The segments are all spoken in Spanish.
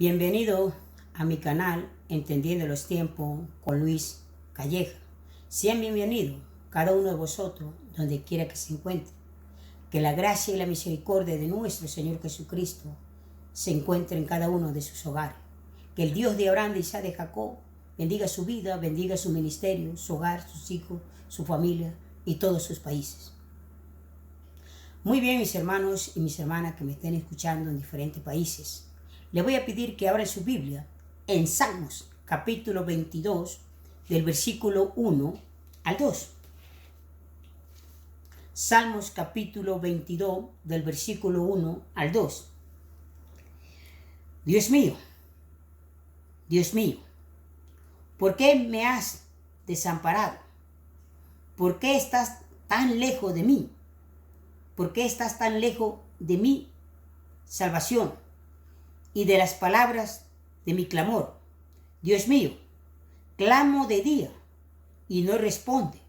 Bienvenido a mi canal Entendiendo los Tiempos con Luis Calleja. Sean bienvenidos cada uno de vosotros donde quiera que se encuentre. Que la gracia y la misericordia de nuestro Señor Jesucristo se encuentre en cada uno de sus hogares. Que el Dios de Abraham, de Isaac, de Jacob bendiga su vida, bendiga su ministerio, su hogar, sus hijos, su familia y todos sus países. Muy bien, mis hermanos y mis hermanas que me estén escuchando en diferentes países. Le voy a pedir que abran su Biblia en Salmos, capítulo 22, del versículo 1 al 2. Salmos, capítulo 22, del versículo 1 al 2. Dios mío, ¿por qué me has desamparado? ¿Por qué estás tan lejos de mí? ¿Por qué estás tan lejos de mi salvación y de las palabras de mi clamor? Dios mío, clamo de día y no responde,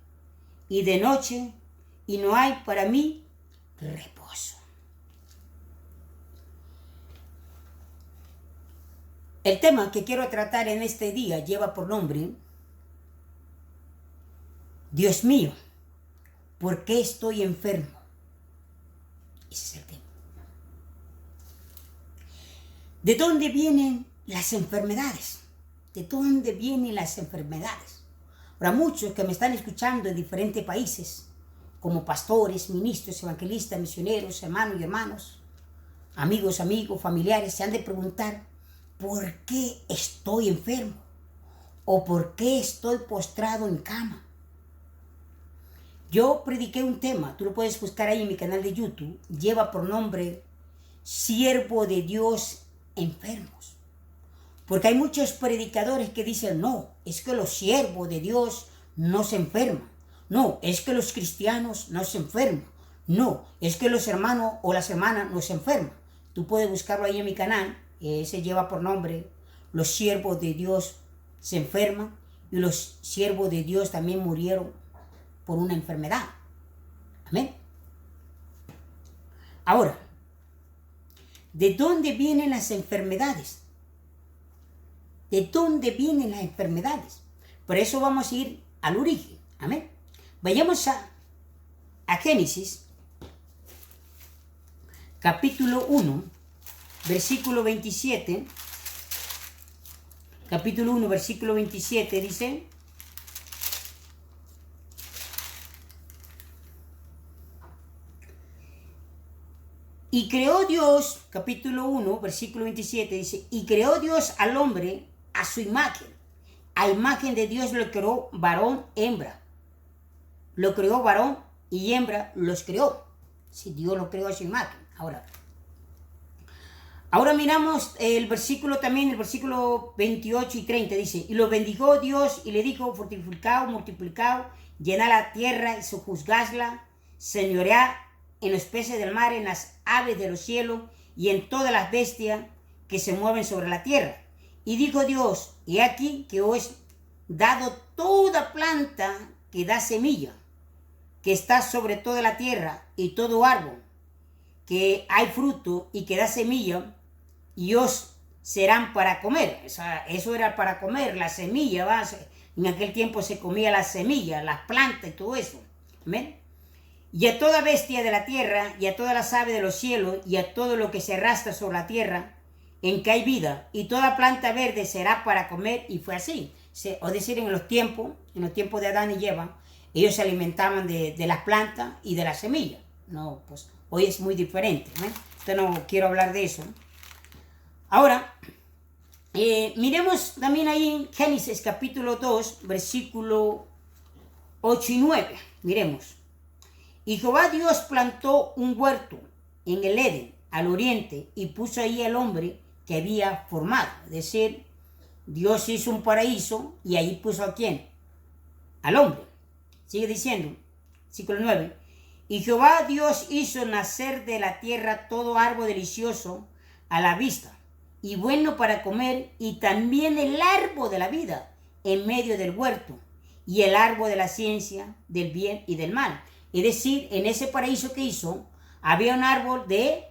y de noche y no hay para mí reposo. El tema que quiero tratar en este día lleva por nombre: Dios mío, ¿por qué estoy enfermo? Ese es el tema. ¿De dónde vienen las enfermedades? ¿De dónde vienen las enfermedades? Ahora, muchos que me están escuchando en diferentes países, como pastores, ministros, evangelistas, misioneros, hermanos y hermanos, amigos, familiares, se han de preguntar: ¿por qué estoy enfermo? ¿O por qué estoy postrado en cama? Yo prediqué un tema, tú lo puedes buscar ahí en mi canal de YouTube, lleva por nombre Siervo de Dios enfermos. Porque hay muchos predicadores que dicen: no, es que los siervos de Dios no se enferman. No, es que los cristianos no se enferman. No, es que los hermanos o las hermanas no se enferman. Tú puedes buscarlo ahí en mi canal. Ese lleva por nombre Los siervos de Dios se enferman, y los siervos de Dios también murieron por una enfermedad. Amén. Ahora, ¿de dónde vienen las enfermedades? ¿De dónde vienen las enfermedades? Por eso vamos a ir al origen. Amén. Vayamos a Génesis, capítulo 1, versículo 27. Capítulo 1, versículo 27 dice: y creó Dios, capítulo 1, versículo 27, dice: y creó Dios al hombre a su imagen. A imagen de Dios lo creó, varón, hembra. Lo creó varón y hembra los creó. Si Dios lo creó a su imagen. Ahora miramos el versículo también, el versículo 28 y 30, dice: y lo bendijo Dios y le dijo: fortificado, multiplicado, llenad la tierra y sojuzgadla, señoread en los peces del mar, en las aves de los cielos y en todas las bestias que se mueven sobre la tierra. Y dijo Dios: he aquí que os he dado toda planta que da semilla, que está sobre toda la tierra, y todo árbol que hay fruto y que da semilla, y os serán para comer. Eso era para comer, la semilla, ¿va? En aquel tiempo se comía la semilla, las plantas y todo eso. ¿Amén? Y a toda bestia de la tierra, y a todas las aves de los cielos, y a todo lo que se arrastra sobre la tierra, en que hay vida, y toda planta verde será para comer. Y fue así. O decir, en los tiempos de Adán y Eva, ellos se alimentaban de las plantas y de la semilla. No, pues hoy es muy diferente, ¿eh? Entonces no quiero hablar de eso. Ahora, miremos también ahí en Génesis capítulo 2, versículo 8 y 9. Miremos. Y Jehová Dios plantó un huerto en el Edén, al oriente, y puso ahí al hombre que había formado. Es decir, Dios hizo un paraíso y ahí puso ¿a quién? Al hombre. Sigue diciendo, versículo 9. Y Jehová Dios hizo nacer de la tierra todo árbol delicioso a la vista y bueno para comer, y también el árbol de la vida en medio del huerto, y el árbol de la ciencia del bien y del mal. Es decir, en ese paraíso que hizo, había un árbol de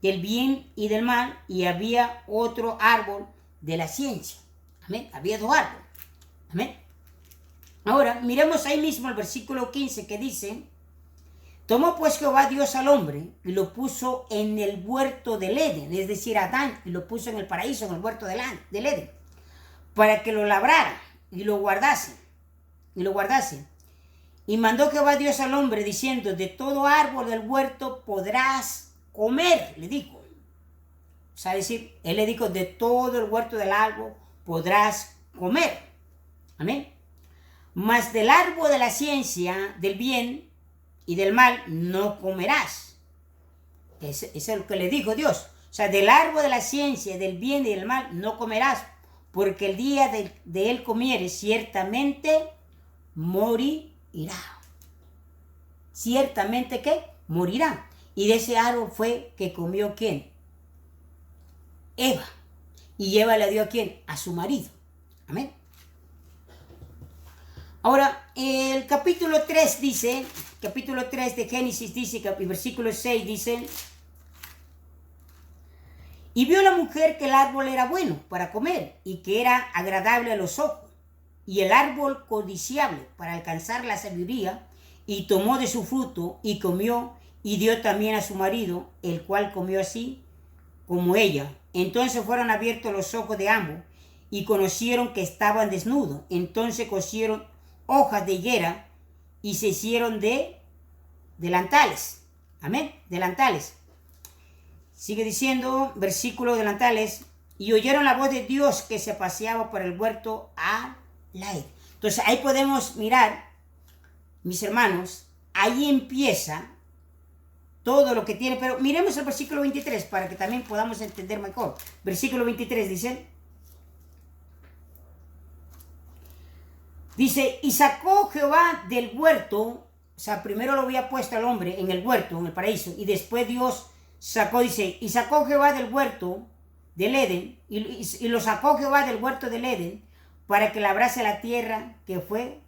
del bien y del mal, y había otro árbol de la ciencia. Amén. Había dos árboles. Amén. Ahora, miremos ahí mismo el versículo 15 que dice: tomó pues Jehová Dios al hombre y lo puso en el huerto del Edén, es decir, Adán, y lo puso en el paraíso, en el huerto del Edén, para que lo labrara y lo guardase. Y mandó Jehová Dios al hombre diciendo: de todo árbol del huerto podrás comer, le dijo. O sea, decir, él le dijo: de todo el huerto del árbol podrás comer. Amén. Mas del árbol de la ciencia, del bien y del mal, no comerás. Eso es lo que le dijo Dios. O sea, del árbol de la ciencia, del bien y del mal, no comerás, porque el día de él comieres, ciertamente morirá. Ciertamente que morirá. Y de ese árbol fue que comió ¿quién? Eva. Y Eva le dio ¿a quién? A su marido. Amén. Ahora, el capítulo 3 dice, capítulo 3 de Génesis dice, versículo 6 dice: y vio la mujer que el árbol era bueno para comer y que era agradable a los ojos, y el árbol codiciable para alcanzar la sabiduría, y tomó de su fruto y comió, y dio también a su marido, el cual comió así como ella. Entonces fueron abiertos los ojos de ambos y conocieron que estaban desnudos. Entonces cosieron hojas de higuera y se hicieron de delantales. Amén, delantales. Sigue diciendo, versículo delantales: y oyeron la voz de Dios que se paseaba por el huerto al aire. Entonces ahí podemos mirar, mis hermanos, ahí empieza todo lo que tiene, pero miremos el versículo 23 para que también podamos entender mejor. Versículo 23 dice, y sacó Jehová del huerto, o sea, primero lo había puesto al hombre en el huerto, en el paraíso, y después Dios sacó, dice, y sacó Jehová del huerto del Edén, y lo sacó Jehová del huerto del Edén, para que labrase la tierra que fue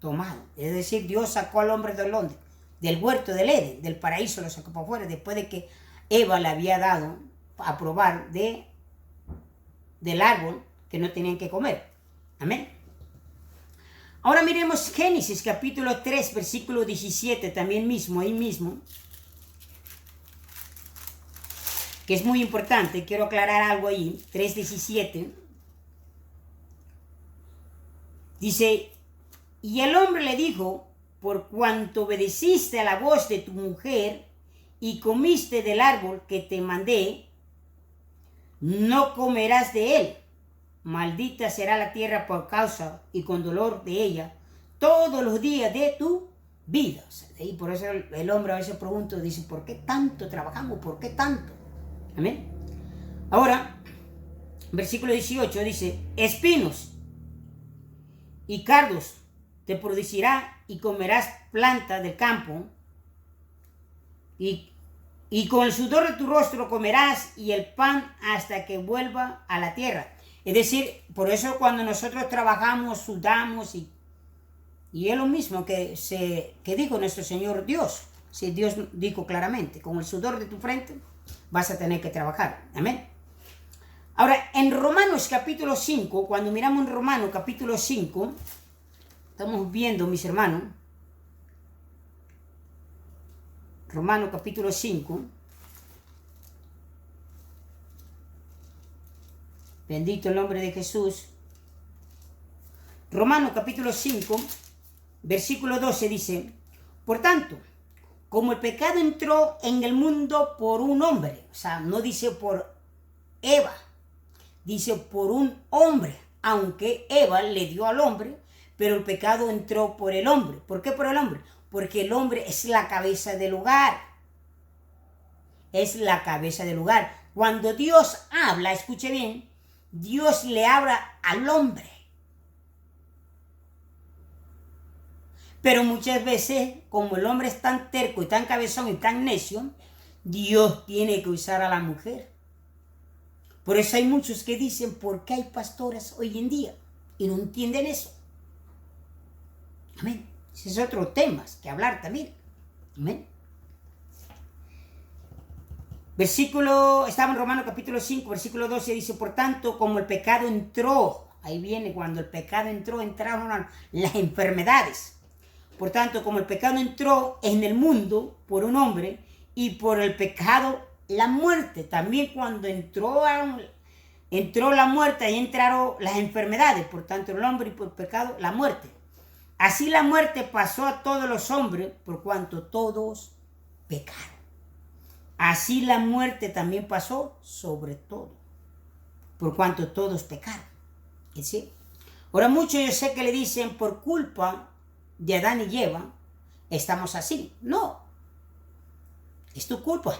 tomado. Es decir, Dios sacó al hombre del huerto del Edén, del paraíso, lo sacó para afuera, después de que Eva le había dado a probar del árbol que no tenían que comer. Amén. Ahora miremos Génesis capítulo 3, versículo 17, también mismo, ahí mismo, que es muy importante. Quiero aclarar algo ahí. 3:17 dice: y el hombre le dijo: por cuanto obedeciste a la voz de tu mujer y comiste del árbol que te mandé, no comerás de él. Maldita será la tierra por causa y con dolor de ella todos los días de tu vida. O sea, y por eso el hombre a veces pregunta, dice: ¿por qué tanto trabajamos? ¿Por qué tanto? Amén. Ahora, versículo 18 dice: espinos y cardos te producirá y comerás planta del campo, y con el sudor de tu rostro comerás y el pan hasta que vuelva a la tierra. Es decir, por eso cuando nosotros trabajamos, sudamos, y es lo mismo que dijo nuestro Señor Dios. Si Dios dijo claramente: con el sudor de tu frente vas a tener que trabajar. Amén. Ahora, en Romanos capítulo 5, cuando miramos en Romanos capítulo 5, estamos viendo, mis hermanos, Romanos capítulo 5, bendito el nombre de Jesús. Romanos capítulo 5, versículo 12 dice: por tanto, como el pecado entró en el mundo por un hombre, o sea, no dice por Eva, dice por un hombre, aunque Eva le dio al hombre, pero el pecado entró por el hombre. ¿Por qué por el hombre? Porque el hombre es la cabeza del hogar. Es la cabeza del hogar. Cuando Dios habla, escuche bien, Dios le habla al hombre. Pero muchas veces, como el hombre es tan terco y tan cabezón y tan necio, Dios tiene que usar a la mujer. Por eso hay muchos que dicen: ¿por qué hay pastoras hoy en día? Y no entienden eso. Amén. Ese es otro tema que hablar también. Amén. Estamos en Romanos capítulo 5, versículo 12, dice, por tanto, como el pecado entró, ahí viene, cuando el pecado entró, entraron las enfermedades. Por tanto, como el pecado entró en el mundo por un hombre, y por el pecado la muerte. También cuando entró la muerte, ahí entraron las enfermedades. Por tanto, el hombre y por el pecado la muerte. Así la muerte pasó a todos los hombres, por cuanto todos pecaron. Así la muerte también pasó sobre todo, por cuanto todos pecaron. ¿Sí? Ahora muchos yo sé que le dicen, por culpa de Adán y Eva, estamos así. No, es tu culpa.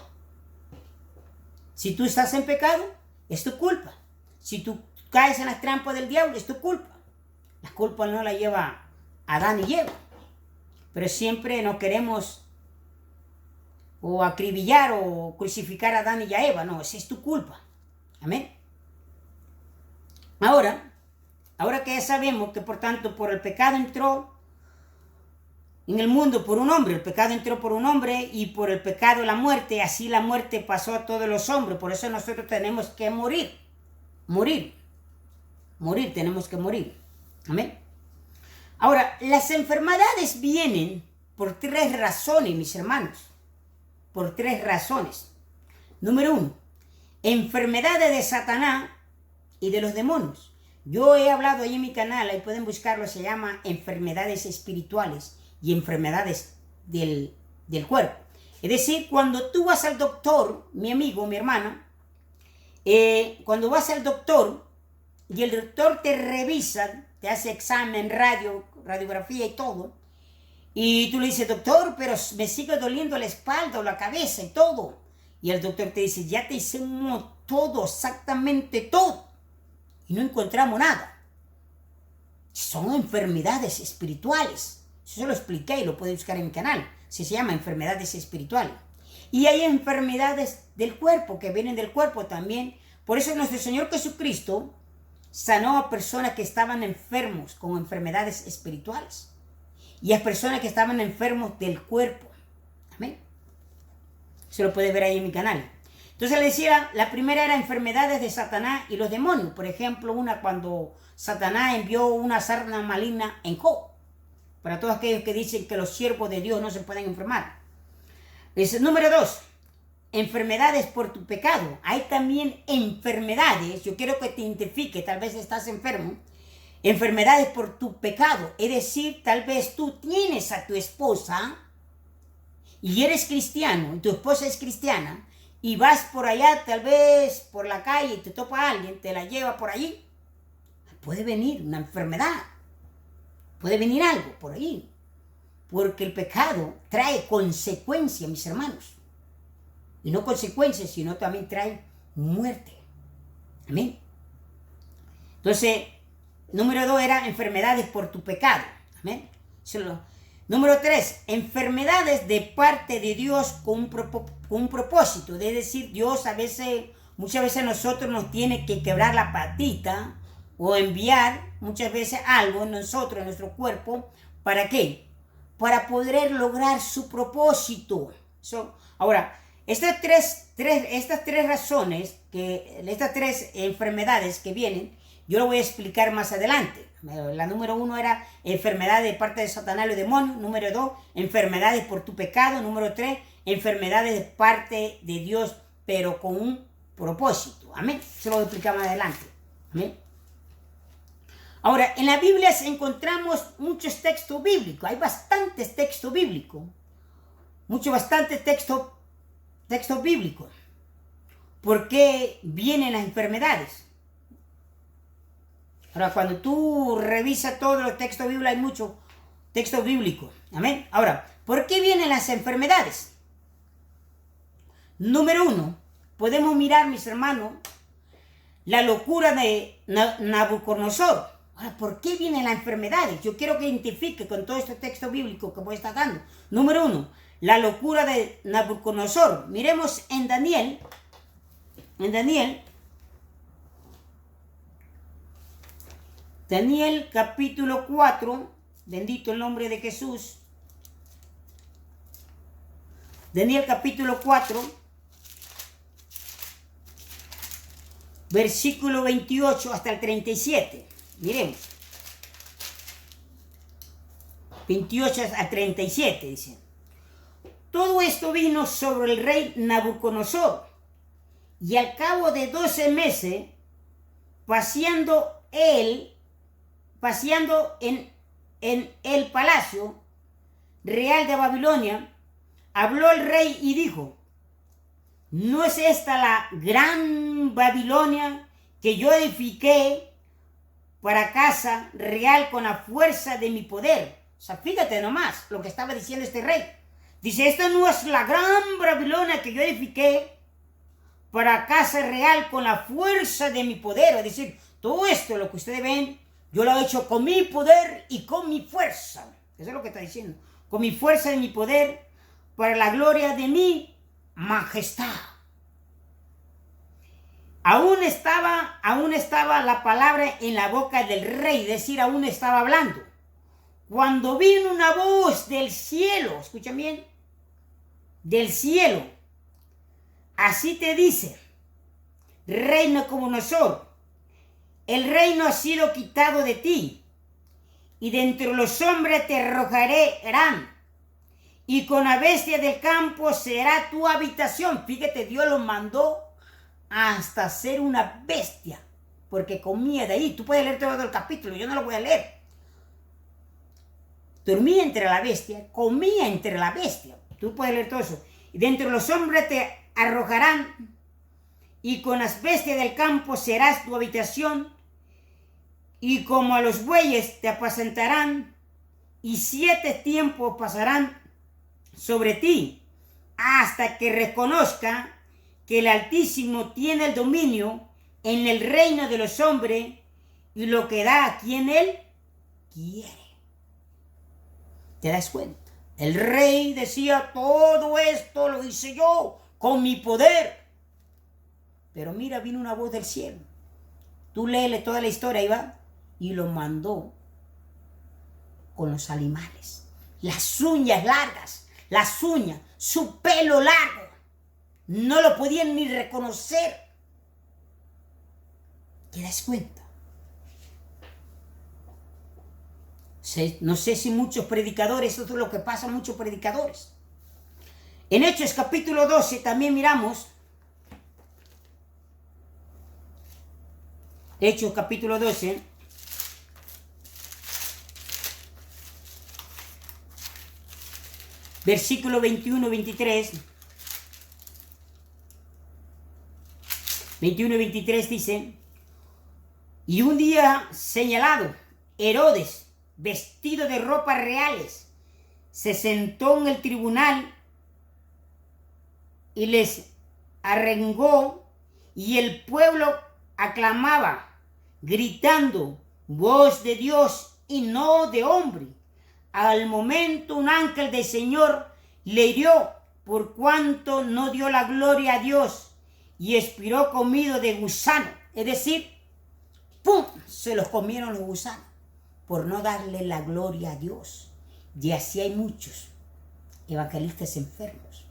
Si tú estás en pecado, es tu culpa. Si tú caes en las trampas del diablo, es tu culpa. La culpa no la lleva Adán y Eva. Pero siempre nos queremos o acribillar o crucificar a Adán y a Eva. No, esa es tu culpa. Amén. Ahora que ya sabemos que por tanto por el pecado entró en el mundo por un hombre, el pecado entró por un hombre y por el pecado la muerte, así la muerte pasó a todos los hombres. Por eso nosotros tenemos que morir, tenemos que morir. Amén. Ahora, las enfermedades vienen por 3 razones, mis hermanos. Por 3 razones. Número 1, enfermedades de Satanás y de los demonios. Yo he hablado ahí en mi canal, ahí pueden buscarlo, se llama enfermedades espirituales y enfermedades del cuerpo. Es decir, cuando tú vas al doctor, mi amigo, mi hermana, cuando vas al doctor y el doctor te revisa, te hace examen, radiografía y todo, y tú le dices, doctor, pero me sigue doliendo la espalda o la cabeza y todo. Y el doctor te dice, ya te hicimos todo, exactamente todo. Y no encontramos nada. Son enfermedades espirituales. Eso lo expliqué y lo puedes buscar en mi canal. Se llama enfermedades espirituales. Y hay enfermedades del cuerpo, que vienen del cuerpo también. Por eso nuestro Señor Jesucristo sanó a personas que estaban enfermos con enfermedades espirituales. Y a personas que estaban enfermos del cuerpo. Amén. Se lo puede ver ahí en mi canal. Entonces le decía, la primera era enfermedades de Satanás y los demonios. Por ejemplo, cuando Satanás envió una sarna maligna en Job. Para todos aquellos que dicen que los siervos de Dios no se pueden enfermar. Número 2, enfermedades por tu pecado. Hay también enfermedades, yo quiero que te identifique, tal vez estás enfermo. Enfermedades por tu pecado, es decir, tal vez tú tienes a tu esposa y eres cristiano, y tu esposa es cristiana, y vas por allá, tal vez por la calle, y te topa a alguien, te la lleva por allí, puede venir una enfermedad, puede venir algo por ahí, porque el pecado trae consecuencias, mis hermanos, y no consecuencias, sino también trae muerte. Amén. Entonces, número 2 era enfermedades por tu pecado. Amén. Número 3, enfermedades de parte de Dios con un propósito. Es decir, Dios muchas veces a nosotros nos tiene que quebrar la patita o enviar muchas veces algo en nosotros, en nuestro cuerpo. ¿Para qué? Para poder lograr su propósito. Ahora, estas tres razones, estas 3 enfermedades que vienen, yo lo voy a explicar más adelante. La número 1 era enfermedad de parte de Satanás y los demonios. Número 2, enfermedades por tu pecado. Número 3, enfermedades de parte de Dios, pero con un propósito. Amén. Se lo voy a explicar más adelante. Amén. Ahora, en la Biblia encontramos muchos textos bíblicos. Hay bastantes textos bíblicos. Bastantes textos bíblicos. ¿Por qué vienen las enfermedades? Ahora, cuando tú revisas todos los textos bíblicos, hay muchos textos bíblicos. Amén. Ahora, ¿por qué vienen las enfermedades? Número 1, podemos mirar, mis hermanos, la locura de Nabucodonosor. Ahora, ¿por qué vienen las enfermedades? Yo quiero que identifique con todo este texto bíblico que voy a estar dando. Número 1, la locura de Nabucodonosor. Miremos en Daniel. Daniel capítulo 4, bendito el nombre de Jesús. Daniel capítulo 4, versículo 28 hasta el 37. Miremos. 28 al 37 dice. Todo esto vino sobre el rey Nabucodonosor, y al cabo de 12 meses, paseando en el palacio real de Babilonia, habló el rey y dijo: ¿no es esta la gran Babilonia que yo edifiqué para casa real con la fuerza de mi poder? O sea, fíjate nomás lo que estaba diciendo este rey. Dice, esta no es la gran Babilonia que yo edifiqué para casa real con la fuerza de mi poder. Es decir, todo esto, lo que ustedes ven, yo lo he hecho con mi poder y con mi fuerza. Eso es lo que está diciendo. Con mi fuerza y mi poder, para la gloria de mi majestad. Aún estaba la palabra en la boca del rey, es decir, aún estaba hablando. Cuando vino una voz del cielo, escuchen bien, del cielo, así te dice, rey Nabucodonosor, el reino ha sido quitado de ti, y de entre los hombres te arrojarán, y con la bestia del campo será tu habitación. Fíjate, Dios lo mandó hasta ser una bestia, porque comía de ahí. Tú puedes leer todo el capítulo, yo no lo voy a leer. Dormía entre la bestia, comía entre la bestia. Tú puedes leer todo eso. Y de entre los hombres te arrojarán, y con las bestias del campo serás tu habitación, y como a los bueyes te apacentarán, y 7 tiempos pasarán sobre ti, hasta que reconozca que el Altísimo tiene el dominio en el reino de los hombres, y lo que da a quien él quiere. ¿Te das cuenta? El rey decía, todo esto lo hice yo con mi poder. Pero mira, vino una voz del cielo. Tú léele toda la historia, ahí va. Y lo mandó con los animales. Las uñas largas, su pelo largo. No lo podían ni reconocer. ¿Te das cuenta? No sé si muchos predicadores, eso es lo que pasa a muchos predicadores. En Hechos capítulo 12 también miramos. Hechos capítulo 12. Versículo 21-23. 21 y 23 dice, y un día señalado, Herodes, vestido de ropas reales, se sentó en el tribunal y les arengó, y el pueblo aclamaba, gritando, voz de Dios y no de hombre. Al momento un ángel del Señor le hirió, por cuanto no dio la gloria a Dios, y expiró comido de gusano. Es decir, ¡pum!, se los comieron los gusanos por no darle la gloria a Dios. Y así hay muchos evangelistas enfermos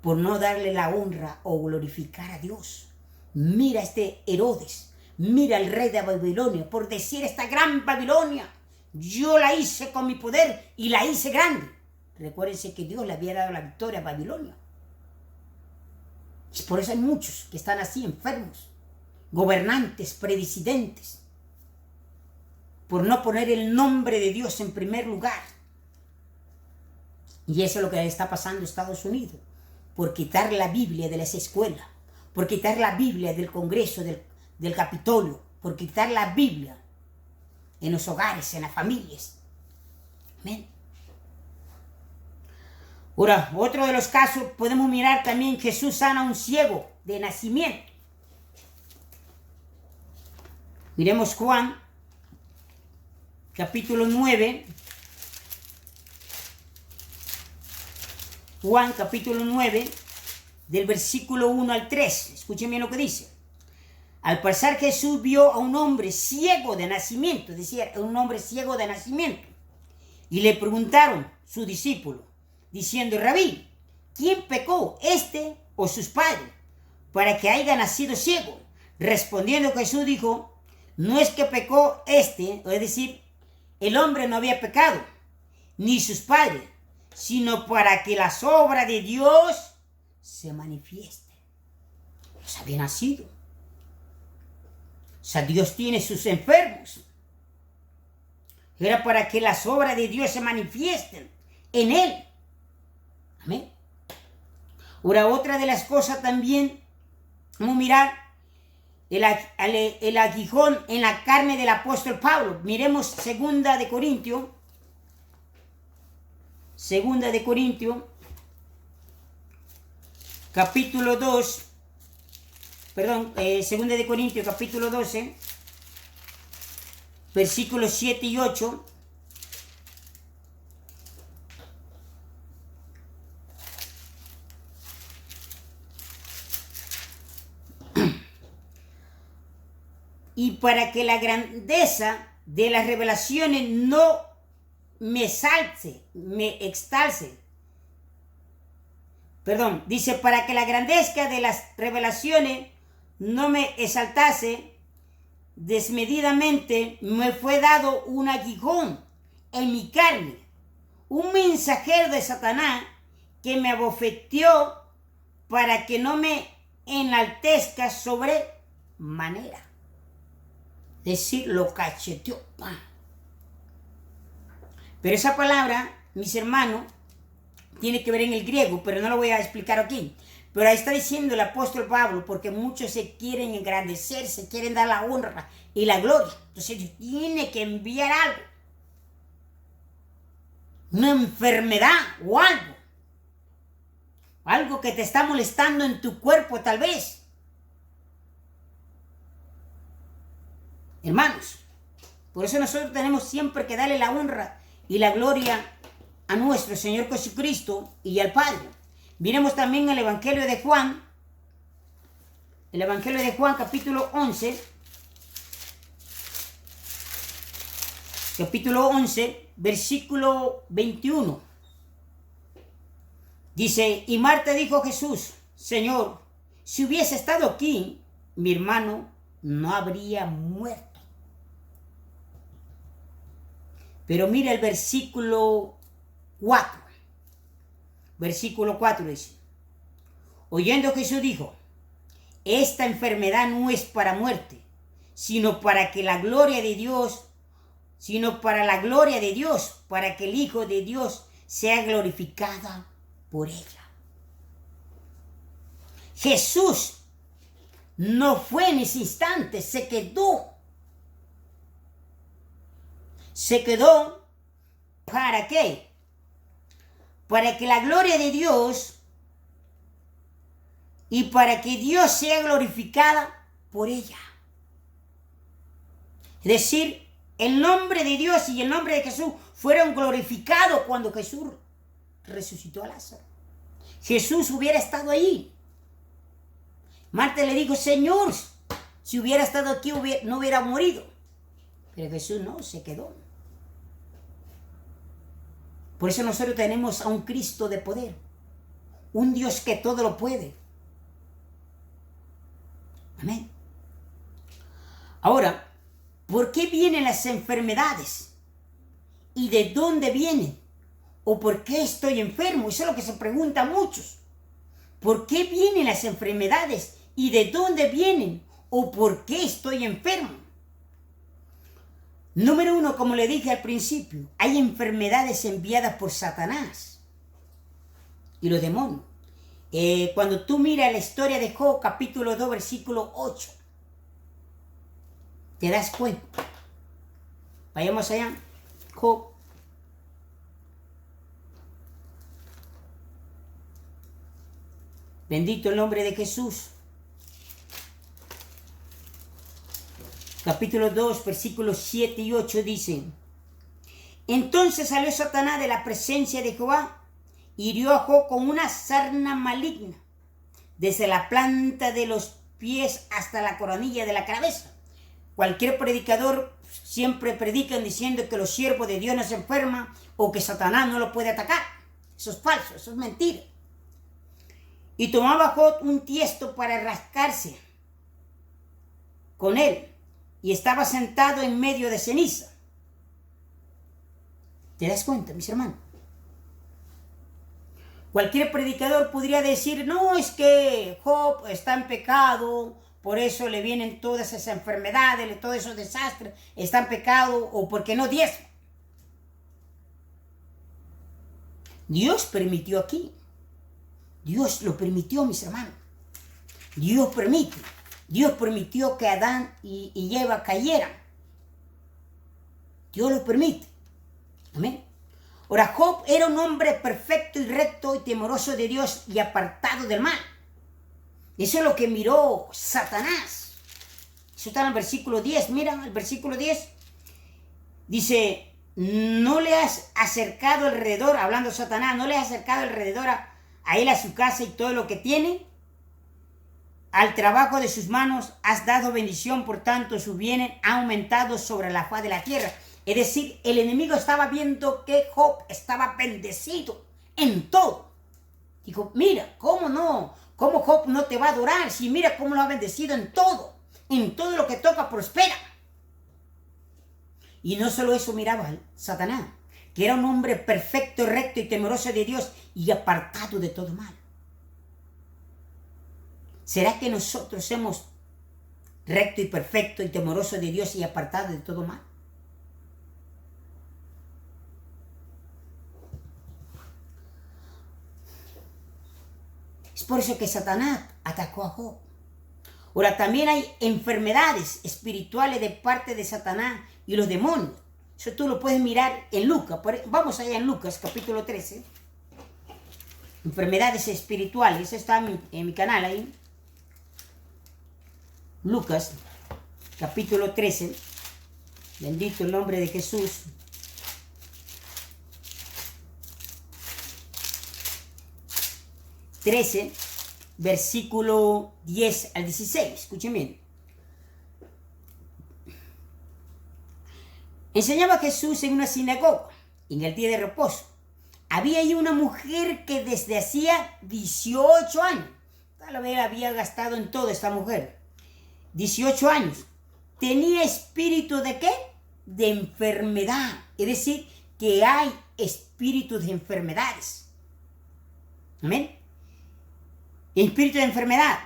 por no darle la honra o glorificar a Dios. Mira este Herodes, mira el rey de Babilonia, por decir esta gran Babilonia, yo la hice con mi poder y la hice grande. Recuérdense que Dios le había dado la victoria a Babilonia. Por eso hay muchos que están así enfermos, gobernantes, presidentes, por no poner el nombre de Dios en primer lugar. Y eso es lo que le está pasando a Estados Unidos, por quitar la Biblia de las escuelas, por quitar la Biblia del Congreso, del Capitolio, por quitar la Biblia en los hogares, en las familias. Amén. Ahora, otro de los casos, podemos mirar también, Jesús sana a un ciego de nacimiento. Miremos Juan, capítulo 9. Juan, capítulo 9, del versículo 1 al 3. Escuchen bien lo que dice. Al pasar Jesús vio a un hombre ciego de nacimiento, decía, un hombre ciego de nacimiento. Y le preguntaron sus discípulos, diciendo, Rabí, ¿quién pecó, este o sus padres, para que haya nacido ciego? Respondiendo Jesús dijo, no es que pecó es decir, el hombre no había pecado, ni sus padres, sino para que las obras de Dios se manifiesten. Pues había nacido. O sea, Dios tiene sus enfermos. Era para que las obras de Dios se manifiesten en él. Amén. Ahora, otra de las cosas también, vamos a mirar el aguijón en la carne del apóstol Pablo. Miremos segunda de Corintios, capítulo 2, segunda de Corintios, capítulo 12, versículos 7 y 8. Y para que la grandeza de las revelaciones no me exalce. Dice, para que la grandeza de las revelaciones no me exaltase desmedidamente, me fue dado un aguijón en mi carne, un mensajero de Satanás que me abofeteó para que no me enaltezca sobre manera. Es decir, lo cacheteó. Pero esa palabra, mis hermanos, tiene que ver en el griego, pero no lo voy a explicar aquí. Pero ahí está diciendo el apóstol Pablo, porque muchos se quieren engrandecer, se quieren dar la honra y la gloria. Entonces Dios tiene que enviar algo. Una enfermedad o algo. Algo que te está molestando en tu cuerpo tal vez. Hermanos, por eso nosotros tenemos siempre que darle la honra y la gloria a nuestro Señor Jesucristo y al Padre. Miremos también el Evangelio de Juan. El Evangelio de Juan, capítulo 11. Capítulo 11, versículo 21. Dice, y Marta dijo a Jesús, Señor, si hubiese estado aquí, mi hermano no habría muerto. Pero mira el versículo 4. Versículo 4 dice, oyendo Jesús dijo, esta enfermedad no es para muerte, sino para que la gloria de Dios, para que el Hijo de Dios sea glorificada por ella. Jesús no fue en ese instante, se quedó. ¿Para qué? Para que la gloria de Dios y para que Dios sea glorificada por ella. Es decir, el nombre de Dios y el nombre de Jesús fueron glorificados cuando Jesús resucitó a Lázaro. Jesús hubiera estado ahí. Marta le dijo, Señor, si hubiera estado aquí no hubiera morido. Pero Jesús no, se quedó. Por eso nosotros tenemos a un Cristo de poder. Un Dios que todo lo puede. Amén. Ahora, ¿por qué vienen las enfermedades? ¿Y de dónde vienen? ¿O por qué estoy enfermo? Eso es lo que se preguntan muchos. ¿Por qué vienen las enfermedades? ¿Y de dónde vienen? ¿O por qué estoy enfermo? Número 1, como le dije al principio, hay enfermedades enviadas por Satanás y los demonios. Cuando tú miras la historia de Job, capítulo 2, versículo 8, te das cuenta. Vayamos allá. Job. Bendito el nombre de Jesús. Capítulo 2, versículos 7 y 8 dice, entonces salió Satanás de la presencia de Jehová, hirió a Job con una sarna maligna, desde la planta de los pies hasta la coronilla de la cabeza. Cualquier predicador siempre predican diciendo que los siervos de Dios no se enferman o que Satanás no lo puede atacar. Eso es falso, eso es mentira. Y tomaba Job un tiesto para rascarse con él y estaba sentado en medio de ceniza. ¿Te das cuenta, mis hermanos? Cualquier predicador podría decir, no, es que Job está en pecado, por eso le vienen todas esas enfermedades, todos esos desastres, está en pecado o porque no diezma. Dios permitió aquí. Dios lo permitió, mis hermanos. Dios permite. Dios permitió que Adán y Eva cayeran. Dios lo permite. Amén. Ahora, Job era un hombre perfecto y recto y temeroso de Dios y apartado del mal. Eso es lo que miró Satanás. Eso está en el versículo 10. Mira, el versículo 10. Dice, no le has acercado alrededor, hablando Satanás, no le has acercado alrededor a él, a su casa y todo lo que tiene. Al trabajo de sus manos has dado bendición, por tanto sus bienes han aumentado sobre la faz de la tierra. Es decir, el enemigo estaba viendo que Job estaba bendecido en todo. Dijo, mira, ¿cómo no? ¿Cómo Job no te va a adorar? Si mira cómo lo ha bendecido en todo lo que toca prospera. Y no solo eso miraba Satanás, que era un hombre perfecto, recto y temeroso de Dios y apartado de todo mal. ¿Será que nosotros somos recto y perfecto y temeroso de Dios y apartado de todo mal? Es por eso que Satanás atacó a Job. Ahora, también hay enfermedades espirituales de parte de Satanás y los demonios. Eso tú lo puedes mirar en Lucas. Vamos allá en Lucas, capítulo 13. Enfermedades espirituales. Eso está en mi canal ahí. Lucas, capítulo 13. Bendito el nombre de Jesús. Versículo 10 al 16. Escuchen bien. Enseñaba Jesús en una sinagoga en el día de reposo. Había ahí una mujer que desde hacía 18 años, tal vez había gastado en todo esta mujer, 18 años, tenía espíritu de ¿qué? De enfermedad. Es decir, que hay espíritus de enfermedades. Amén. Espíritu de enfermedad,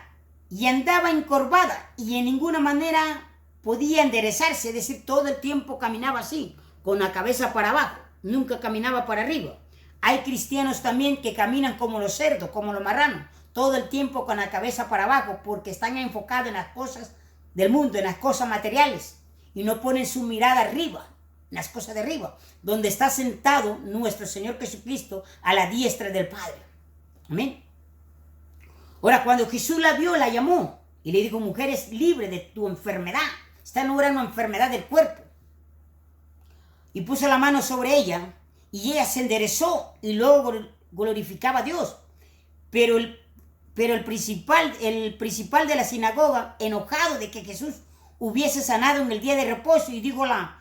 y andaba encorvada y en ninguna manera podía enderezarse, es decir, todo el tiempo caminaba así, con la cabeza para abajo, nunca caminaba para arriba. Hay cristianos también que caminan como los cerdos, como los marranos, todo el tiempo con la cabeza para abajo, porque están enfocados en las cosas del mundo, en las cosas materiales, y no ponen su mirada arriba, en las cosas de arriba, donde está sentado nuestro Señor Jesucristo a la diestra del Padre. Amén. Ahora, cuando Jesús la vio, la llamó y le dijo, mujer, es libre de tu enfermedad. Esta no era una enfermedad del cuerpo. Y puso la mano sobre ella y ella se enderezó y luego glorificaba a Dios. Pero el principal de la sinagoga, enojado de que Jesús hubiese sanado en el día de reposo, y dijo a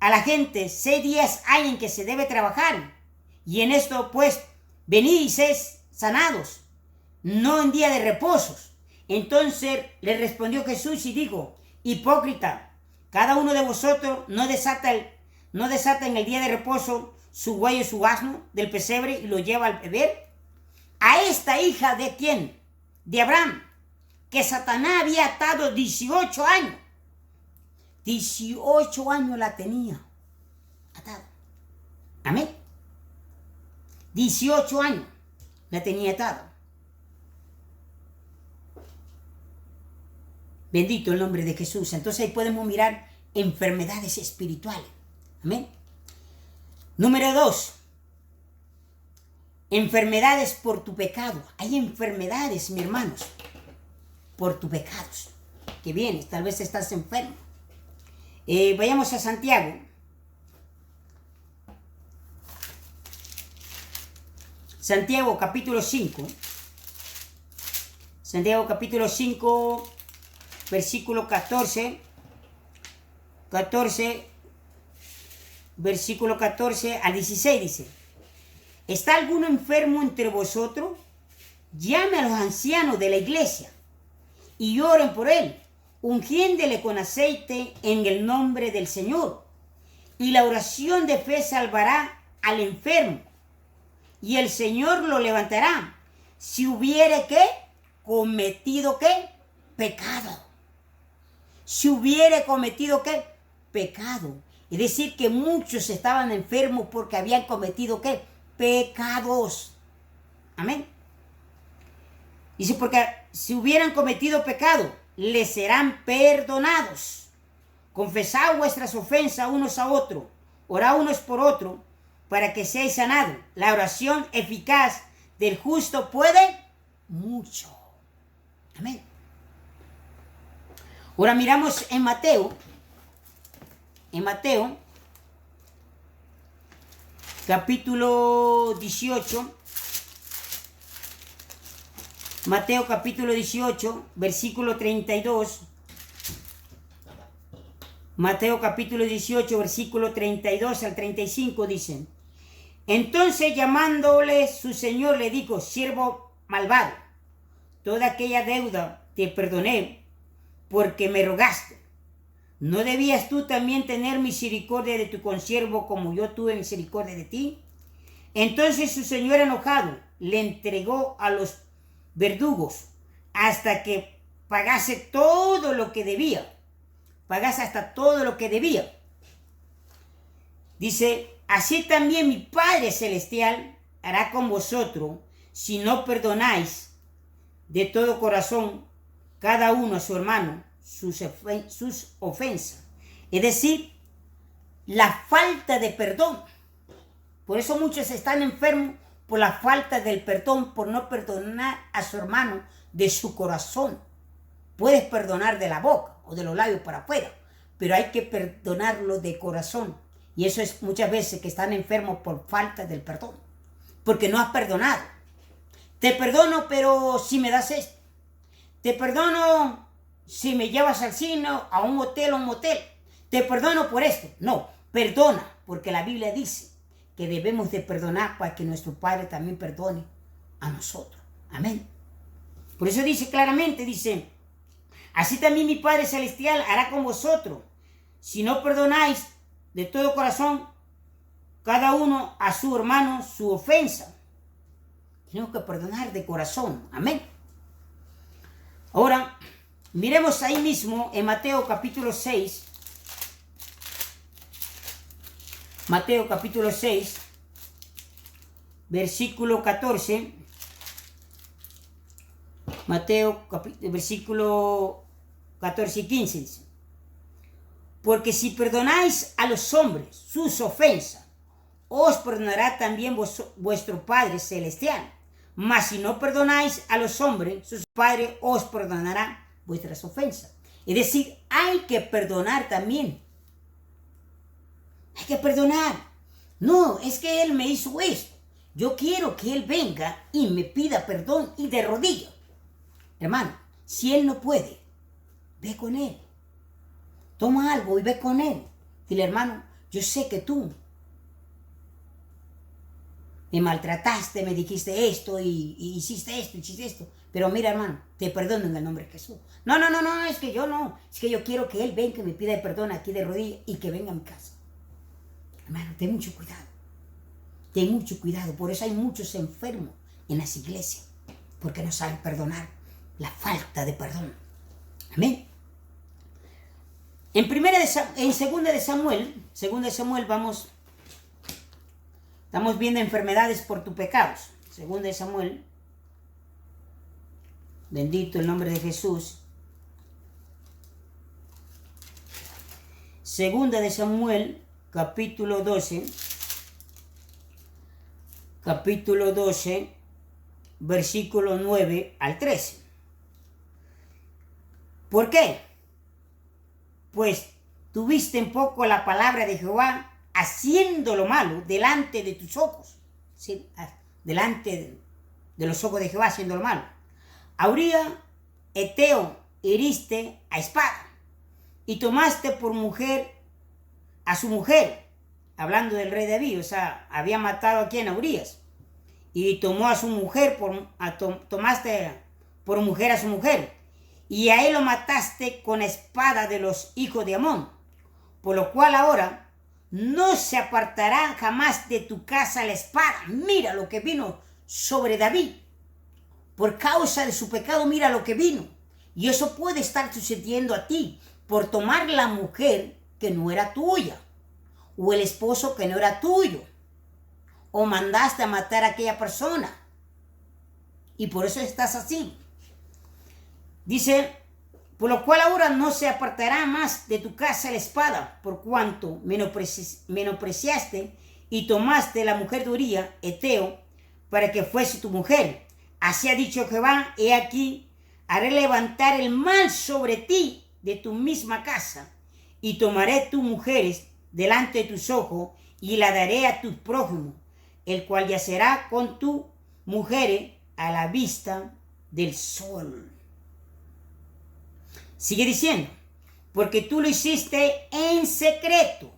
la gente, 6 días hay en que se debe trabajar, y en esto pues venid y sed sanados, no en día de reposos. Entonces le respondió Jesús y dijo, hipócrita, cada uno de vosotros no desata en el día de reposo su buey o su asno del pesebre y lo lleva al beber. A esta hija de ¿quién? De Abraham, que Satanás había atado 18 años. 18 años la tenía atada. Amén. 18 años la tenía atada. Bendito el nombre de Jesús. Entonces ahí podemos mirar enfermedades espirituales. Amén. Número 2. Enfermedades por tu pecado. Hay enfermedades, mis hermanos, por tus pecados. Que vienes, tal vez estás enfermo. Vayamos a Santiago. Santiago capítulo 5. Santiago capítulo 5. Versículo 14, versículo 14 al 16 dice, ¿está alguno enfermo entre vosotros? Llame a los ancianos de la iglesia y oren por él, ungiéndole con aceite en el nombre del Señor. Y la oración de fe salvará al enfermo, y el Señor lo levantará si hubiere ¿qué? Cometido ¿qué? Pecado. Si hubiere cometido ¿qué? Pecado. Es decir, que muchos estaban enfermos porque habían cometido ¿qué? Pecados. Amén. Dice, porque si hubieran cometido pecado, les serán perdonados. Confesad vuestras ofensas unos a otros, orad unos por otros, para que seáis sanados. La oración eficaz del justo puede mucho. Amén. Ahora miramos en Mateo, capítulo 18, Mateo capítulo 18, versículo 32. Mateo capítulo 18, versículo 32 al 35 dicen: entonces llamándole su señor le dijo: siervo malvado, toda aquella deuda te perdoné porque me rogaste. ¿No debías tú también tener misericordia de tu consiervo como yo tuve misericordia de ti? Entonces su señor enojado le entregó a los verdugos hasta que pagase todo lo que debía. Pagase hasta todo lo que debía. Dice: así también mi Padre Celestial hará con vosotros si no perdonáis de todo corazón cada uno a su hermano sus ofensas. Es decir, la falta de perdón. Por eso muchos están enfermos por la falta del perdón, por no perdonar a su hermano de su corazón. Puedes perdonar de la boca o de los labios para afuera, pero hay que perdonarlo de corazón. Y eso es muchas veces que están enfermos por falta del perdón, porque no has perdonado. Te perdono, pero si me das esto. Te perdono si me llevas al cine, a un hotel o un motel. Te perdono por esto. No, perdona, porque la Biblia dice que debemos de perdonar para que nuestro Padre también perdone a nosotros. Amén. Por eso dice claramente, dice: así también mi Padre Celestial hará con vosotros si no perdonáis de todo corazón cada uno a su hermano su ofensa. Tenemos que perdonar de corazón. Amén. Ahora, miremos ahí mismo en Mateo capítulo 6. Mateo capítulo 6, versículo 14. Mateo versículo 14 y 15 dice: porque si perdonáis a los hombres sus ofensas, os perdonará también vuestro Padre Celestial. Mas si no perdonáis a los hombres, su Padre os perdonará vuestras ofensas. Es decir, hay que perdonar también. Hay que perdonar. No, es que él me hizo esto. Yo quiero que él venga y me pida perdón y de rodillas. Hermano, si él no puede, ve con él. Toma algo y ve con él. Dile: hermano, yo sé que tú me maltrataste, me dijiste esto y hiciste esto. Pero mira, hermano, te perdono en el nombre de Jesús. No, es que yo no. Es que yo quiero que él venga y me pida perdón aquí de rodillas y que venga a mi casa. Hermano, ten mucho cuidado. Ten mucho cuidado. Por eso hay muchos enfermos en las iglesias. Porque no saben perdonar la falta de perdón. Amén. En segunda de Samuel, estamos viendo enfermedades por tus pecados. Segunda de Samuel, bendito el nombre de Jesús. Segunda de Samuel, capítulo 12, versículo 9 al 13. ¿Por qué? Pues tuviste en poco la palabra de Jehová, haciendo lo malo delante de tus ojos. ¿Sí? Delante de los ojos de Jehová, haciendo lo malo. A Uría, Eteo, heriste a espada, y tomaste por mujer a su mujer, hablando del rey David. O sea, había matado a quien, a Urías, y tomó a su mujer, tomaste por mujer a su mujer, y a él lo mataste con la espada de los hijos de Amón, por lo cual ahora no se apartará jamás de tu casa la espada. Mira lo que vino sobre David. Por causa de su pecado, mira lo que vino. Y eso puede estar sucediendo a ti por tomar la mujer que no era tuya, o el esposo que no era tuyo, o mandaste a matar a aquella persona. Y por eso estás así. Dice, por lo cual ahora no se apartará más de tu casa la espada, por cuanto menospreciaste y tomaste la mujer de Uría, Eteo, para que fuese tu mujer. Así ha dicho Jehová, he aquí, haré levantar el mal sobre ti de tu misma casa, y tomaré tus mujeres delante de tus ojos, y la daré a tu prójimo, el cual yacerá con tus mujeres a la vista del sol. Sigue diciendo, porque tú lo hiciste en secreto,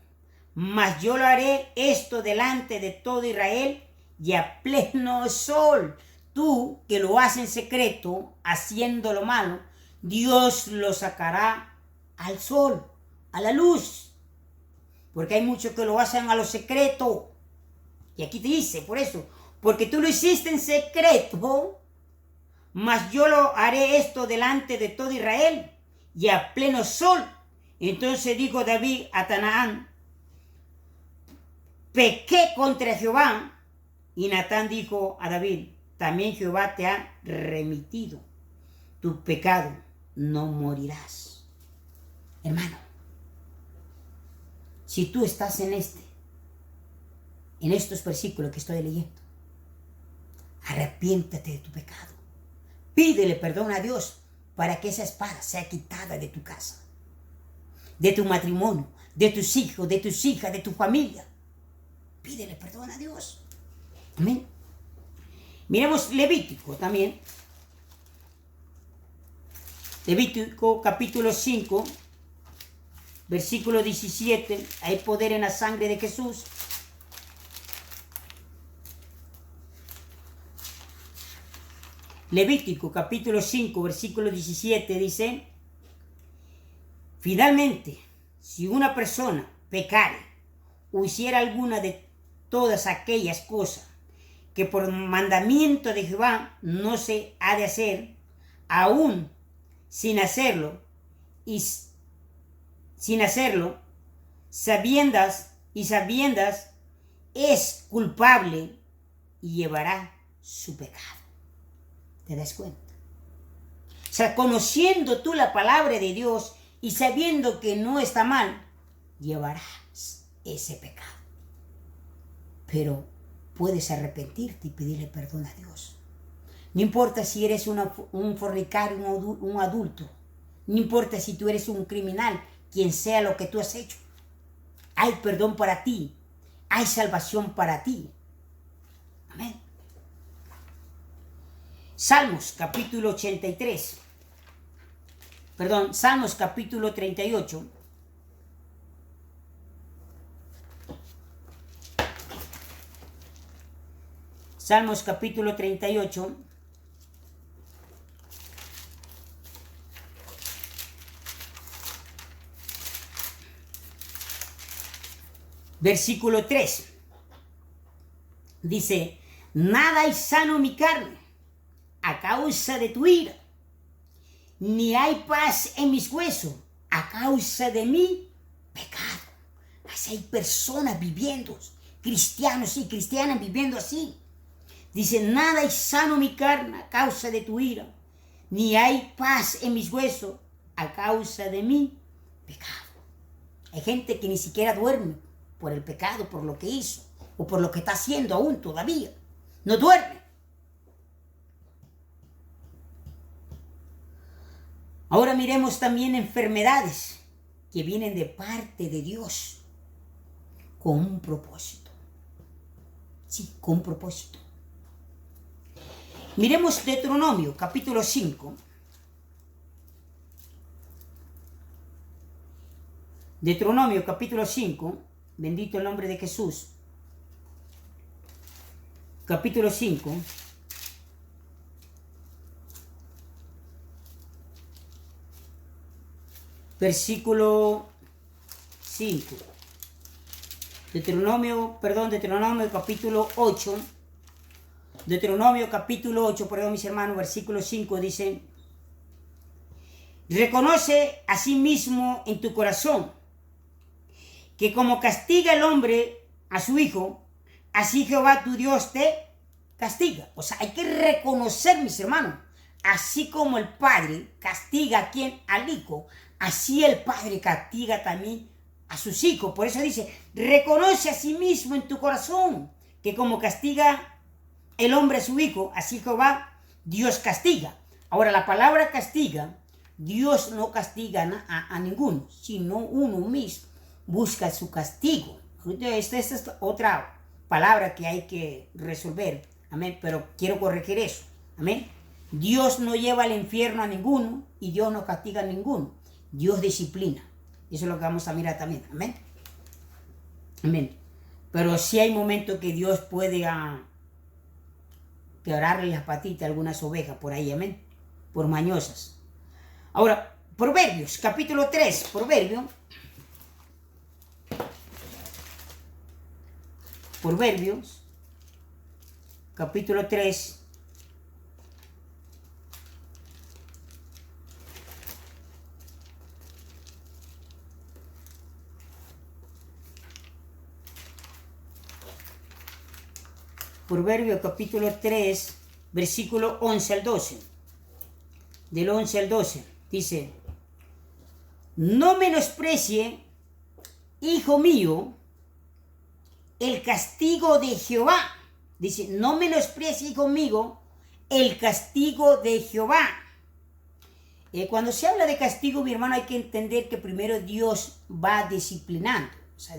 mas yo lo haré esto delante de todo Israel y a pleno sol. Tú que lo haces en secreto, haciendo lo malo, Dios lo sacará al sol, a la luz. Porque hay muchos que lo hacen a lo secreto. Y aquí te dice, por eso, porque tú lo hiciste en secreto, mas yo lo haré esto delante de todo Israel y a pleno sol. Entonces dijo David a Natán, pequé contra Jehová. Y Natán dijo a David, también Jehová te ha remitido tu pecado, no morirás. Hermano, si tú estás en estos versículos que estoy leyendo, arrepiéntate de tu pecado. Pídele perdón a Dios para que esa espada sea quitada de tu casa, de tu matrimonio, de tus hijos, de tus hijas, de tu familia. Pídele perdón a Dios. Amén. Miremos Levítico también. Levítico capítulo 5, versículo 17. Hay poder en la sangre de Jesús. Levítico capítulo 5, versículo 17 dice, finalmente, si una persona pecare o hiciera alguna de todas aquellas cosas que por mandamiento de Jehová no se ha de hacer, aún sin hacerlo, sabiendas, es culpable y llevará su pecado. ¿Te das cuenta? O sea, conociendo tú la palabra de Dios y sabiendo que no está mal, llevarás ese pecado. Pero puedes arrepentirte y pedirle perdón a Dios. No importa si eres un fornicario, un adulto. No importa si tú eres un criminal, quien sea lo que tú has hecho. Hay perdón para ti. Hay salvación para ti. Amén. Salmos capítulo 83. Salmos capítulo 38. Salmos capítulo 38. Versículo 3. Dice, nada hay sano mi carne a causa de tu ira, ni hay paz en mis huesos a causa de mi pecado. Así hay personas viviendo, cristianos y cristianas viviendo así. Dice, nada hay sano mi carne a causa de tu ira, ni hay paz en mis huesos a causa de mi pecado. Hay gente que ni siquiera duerme por el pecado, por lo que hizo, o por lo que está haciendo aún todavía. No duerme. Ahora miremos también enfermedades que vienen de parte de Dios con un propósito. Sí, con un propósito. Miremos Deuteronomio, capítulo 5. Deuteronomio, capítulo 5. Bendito el nombre de Jesús. Capítulo 5. versículo 5. Deuteronomio capítulo 8. Deuteronomio capítulo 8, perdón, mis hermanos, versículo 5 dice: reconoce a sí mismo en tu corazón que como castiga el hombre a su hijo, así Jehová tu Dios te castiga. O sea, hay que reconocer, mis hermanos, así como el padre castiga a quien, al hijo, así el padre castiga también a sus hijos. Por eso dice, reconoce a sí mismo en tu corazón que como castiga el hombre a su hijo, así Jehová Dios castiga. Ahora, la palabra castiga, Dios no castiga a ninguno, sino uno mismo busca su castigo. Esta es otra palabra que hay que resolver. Amén. Pero quiero corregir eso. Amén. Dios no lleva al infierno a ninguno y Dios no castiga a ninguno. Dios disciplina. Eso es lo que vamos a mirar también. Amén. Amén. Pero sí hay momentos que Dios puede quebrarle las patitas a algunas ovejas por ahí. Amén. Por mañosas. Ahora, Proverbios, capítulo 3. Proverbios, capítulo 3. Proverbios capítulo 3, versículo 11 al 12. Del 11 al 12. Dice, no menosprecie, hijo mío, el castigo de Jehová. Dice, no menosprecie, hijo mío, el castigo de Jehová. Cuando se habla de castigo, mi hermano, hay que entender que primero Dios va disciplinando. O sea,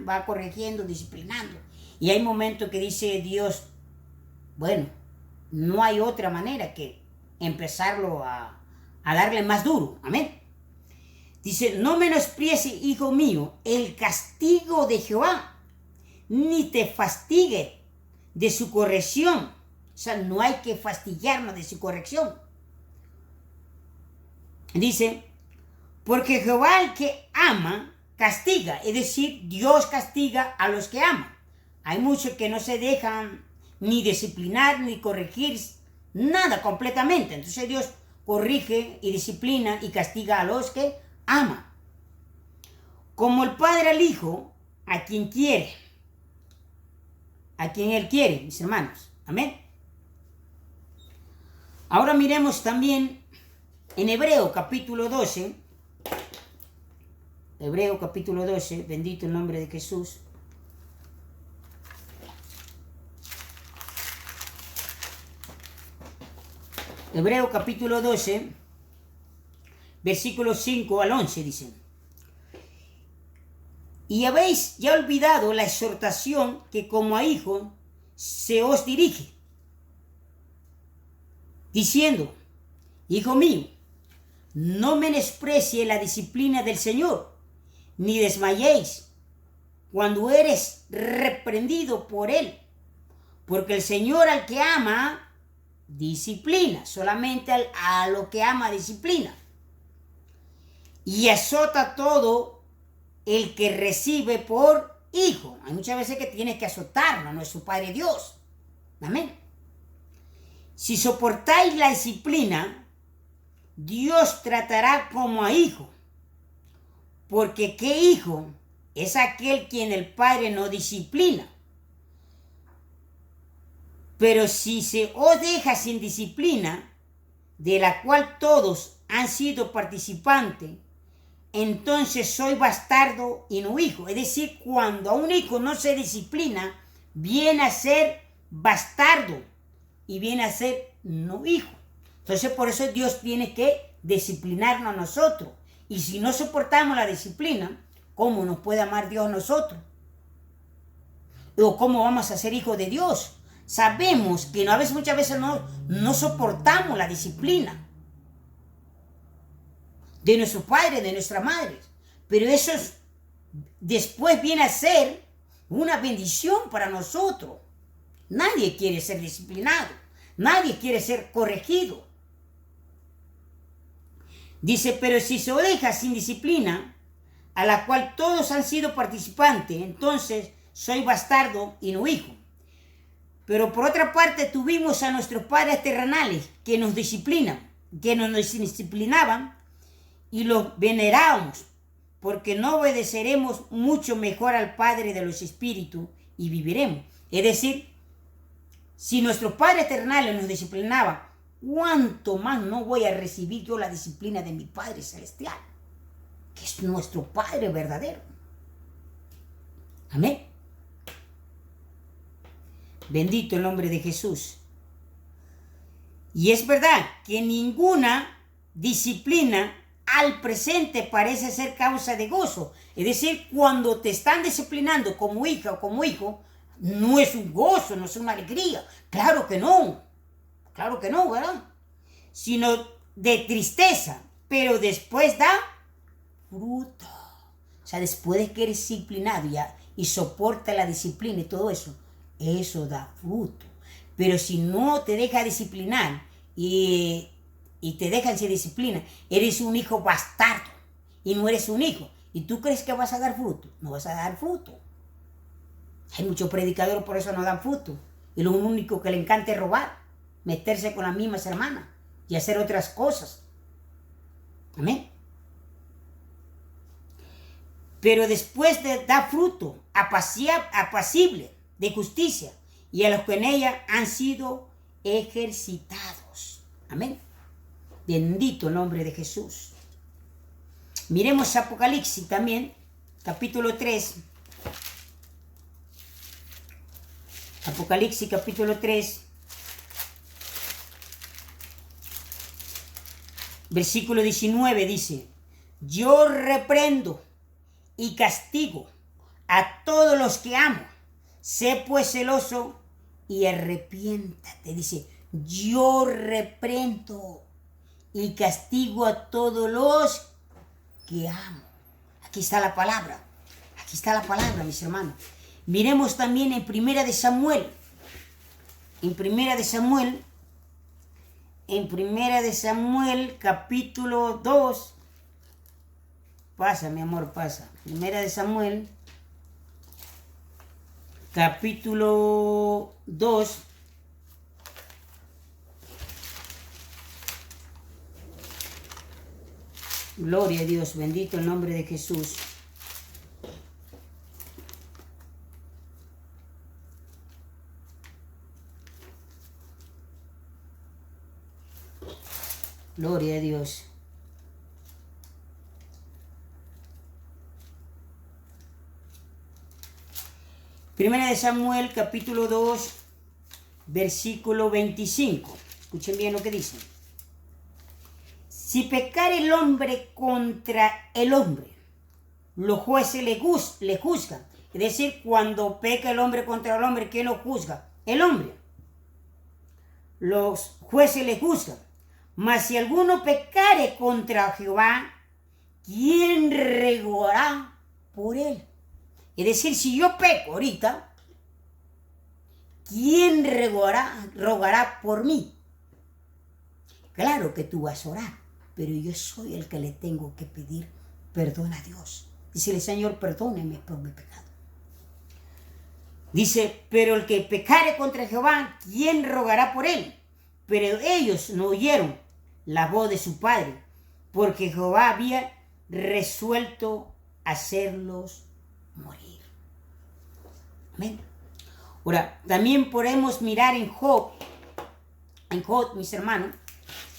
va corrigiendo, disciplinando. Y hay momentos que dice Dios, bueno, no hay otra manera que empezarlo a darle más duro. Amén. Dice, no menosprecie, hijo mío, el castigo de Jehová, ni te fastigue de su corrección. O sea, no hay que fastidiarnos de su corrección. Dice, porque Jehová al que ama, castiga. Es decir, Dios castiga a los que aman. Hay muchos que no se dejan ni disciplinar, ni corregir, nada completamente. Entonces Dios corrige y disciplina y castiga a los que ama. Como el padre al hijo, a quien quiere. A quien él quiere, mis hermanos. Amén. Ahora miremos también en Hebreo capítulo 12. Hebreo capítulo 12, bendito el nombre de Jesús. Hebreo capítulo 12, versículos 5 al 11 dicen. Y habéis ya olvidado la exhortación que como a hijo se os dirige, diciendo, hijo mío, no menosprecie la disciplina del Señor, ni desmayéis cuando eres reprendido por Él, porque el Señor al que ama, disciplina, solamente a lo que ama disciplina, y azota todo el que recibe por hijo. Hay muchas veces que tienes que azotarlo, no es su Padre Dios. Amén. Si soportáis la disciplina, Dios tratará como a hijo, porque ¿qué hijo es aquel quien el Padre no disciplina? Pero si se os deja sin disciplina, de la cual todos han sido participantes, entonces soy bastardo y no hijo. Es decir, cuando a un hijo no se disciplina, viene a ser bastardo y viene a ser no hijo. Entonces por eso Dios tiene que disciplinarnos a nosotros. Y si no soportamos la disciplina, ¿cómo nos puede amar Dios a nosotros? ¿O cómo vamos a ser hijos de Dios? Sabemos que muchas veces no soportamos la disciplina de nuestro padre, de nuestra madre. Pero eso después viene a ser una bendición para nosotros. Nadie quiere ser disciplinado. Nadie quiere ser corregido. Dice, pero si se deja sin disciplina, a la cual todos han sido participantes, entonces soy bastardo y no hijo. Pero por otra parte tuvimos a nuestros padres terrenales que nos disciplinan, que nos disciplinaban y los venerábamos, porque no obedeceremos mucho mejor al Padre de los Espíritus y viviremos. Es decir, si nuestros padres terrenales nos disciplinaban, ¿cuánto más no voy a recibir yo la disciplina de mi Padre Celestial, que es nuestro Padre verdadero? Amén. Bendito el nombre de Jesús. Y es verdad que ninguna disciplina al presente parece ser causa de gozo. Es decir, cuando te están disciplinando como hija o como hijo, no es un gozo, no es una alegría. Claro que no, ¿verdad? Sino de tristeza, pero después da fruto. O sea, después de que eres disciplinado y soporta la disciplina y todo eso, eso da fruto. Pero si no te deja disciplinar y te dejan sin disciplina, eres un hijo bastardo y no eres un hijo. ¿Y tú crees que vas a dar fruto? No vas a dar fruto. Hay muchos predicadores, por eso no dan fruto. Y lo único que le encanta es robar, meterse con las mismas hermanas y hacer otras cosas. Amén. Pero después de dar fruto apacible de justicia y a los que en ella han sido ejercitados. Amén. Bendito el nombre de Jesús. Miremos Apocalipsis también, capítulo 3. Apocalipsis capítulo 3, versículo 19 dice, yo reprendo y castigo a todos los que amo. Sé pues celoso y arrepiéntate. Dice, yo reprendo y castigo a todos los que amo. Aquí está la palabra. Aquí está la palabra, mis hermanos. Miremos también en Primera de Samuel. En Primera de Samuel, capítulo 2. Pasa, mi amor, pasa. Primera de Samuel, capítulo 2. Gloria a Dios, bendito el nombre de Jesús. Gloria a Dios. Primera de Samuel, capítulo 2, versículo 25. Escuchen bien lo que dice. Si pecar el hombre contra el hombre, los jueces le juzgan. Es decir, cuando peca el hombre contra el hombre, ¿quién lo juzga? El hombre. Los jueces le juzgan. Mas si alguno pecare contra Jehová, ¿quién regoará por él? Es decir, si yo peco ahorita, ¿quién rogará por mí? Claro que tú vas a orar, pero yo soy el que le tengo que pedir perdón a Dios. Dice el Señor, perdóneme por mi pecado. Dice, pero el que pecare contra Jehová, ¿quién rogará por él? Pero ellos no oyeron la voz de su padre, porque Jehová había resuelto hacerlos morir. Amén. Ahora, también podemos mirar en Job, mis hermanos,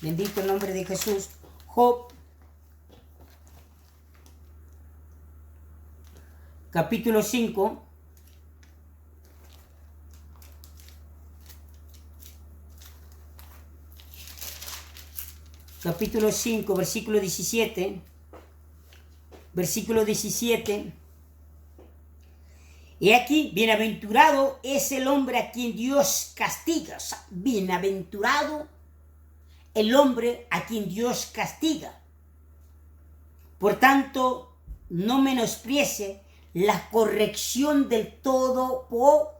bendito el nombre de Jesús, Job, capítulo 5, capítulo 5, versículo 17, y aquí, bienaventurado es el hombre a quien Dios castiga. O sea, bienaventurado el hombre a quien Dios castiga. Por tanto, no menosprecie la corrección del Todopoderoso.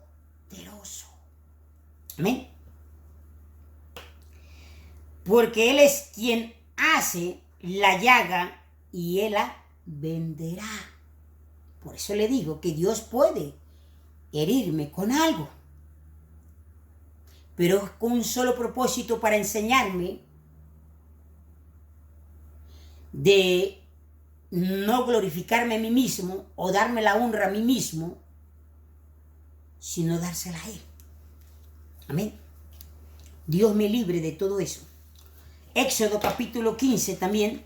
Amén. Porque Él es quien hace la llaga y él la venderá. Por eso le digo que Dios puede herirme con algo, pero con un solo propósito, para enseñarme de no glorificarme a mí mismo o darme la honra a mí mismo, sino dársela a Él. Amén. Dios me libre de todo eso. Éxodo capítulo 15 también.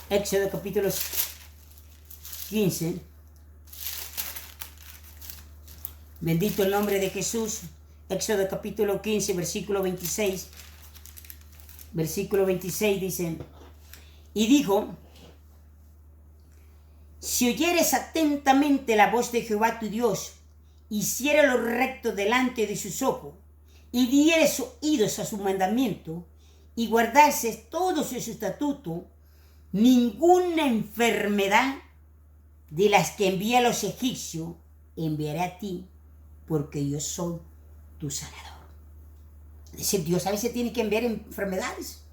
Éxodo capítulo 15. Bendito el nombre de Jesús. Éxodo capítulo 15, versículo 26. Versículo 26 dice: y dijo: si oyeres atentamente la voz de Jehová tu Dios, hiciere lo recto delante de sus ojos, y dieres oídos a su mandamiento, y guardases todos sus estatutos, ninguna enfermedad de las que envía a los egipcios enviaré a ti, porque yo soy tu sanador. Es decir, Dios a veces tiene que enviar enfermedades.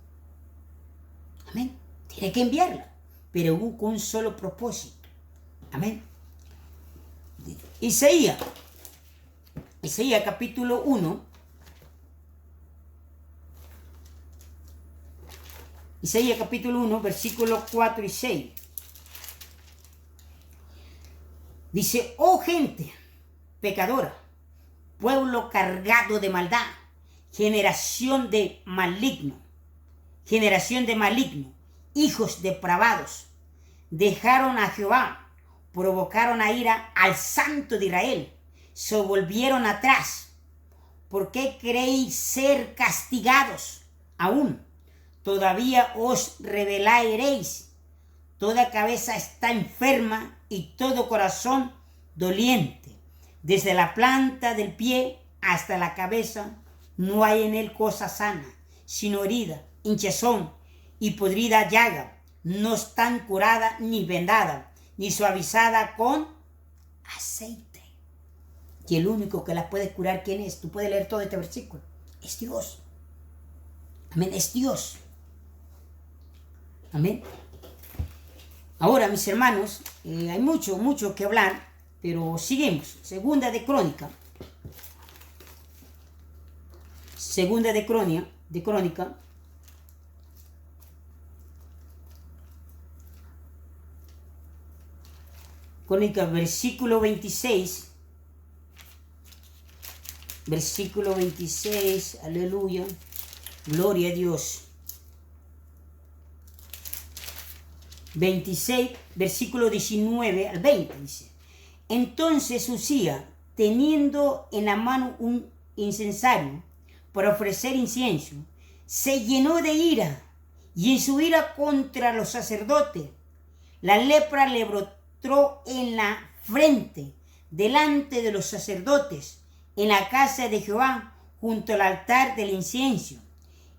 Amén. Tiene que enviarla, pero con un solo propósito. Amén. Isaías capítulo 1. Isaías capítulo 1, versículos 4 y 6. Dice: oh gente pecadora, pueblo cargado de maldad, generación de maligno, hijos depravados, dejaron a Jehová, provocaron a ira al Santo de Israel, se volvieron atrás. ¿Por qué creéis ser castigados aún? Todavía os rebelaréis. Toda cabeza está enferma y todo corazón doliente. Desde la planta del pie hasta la cabeza no hay en él cosa sana, sino herida, hinchazón y podrida llaga. No están curada ni vendada, ni suavizada con aceite. Y el único que las puede curar, ¿quién es? Tú puedes leer todo este versículo. Es Dios. Amén, es Dios. Amén. Ahora, mis hermanos, hay mucho que hablar, pero seguimos. Segunda de Crónica. Crónica, versículo 26. Versículo 26, aleluya. Gloria a Dios. 26, versículo 19 al 20 dice: entonces Uzía, teniendo en la mano un incensario para ofrecer incienso, se llenó de ira, y en su ira contra los sacerdotes, la lepra le brotó en la frente delante de los sacerdotes en la casa de Jehová, junto al altar del incienso.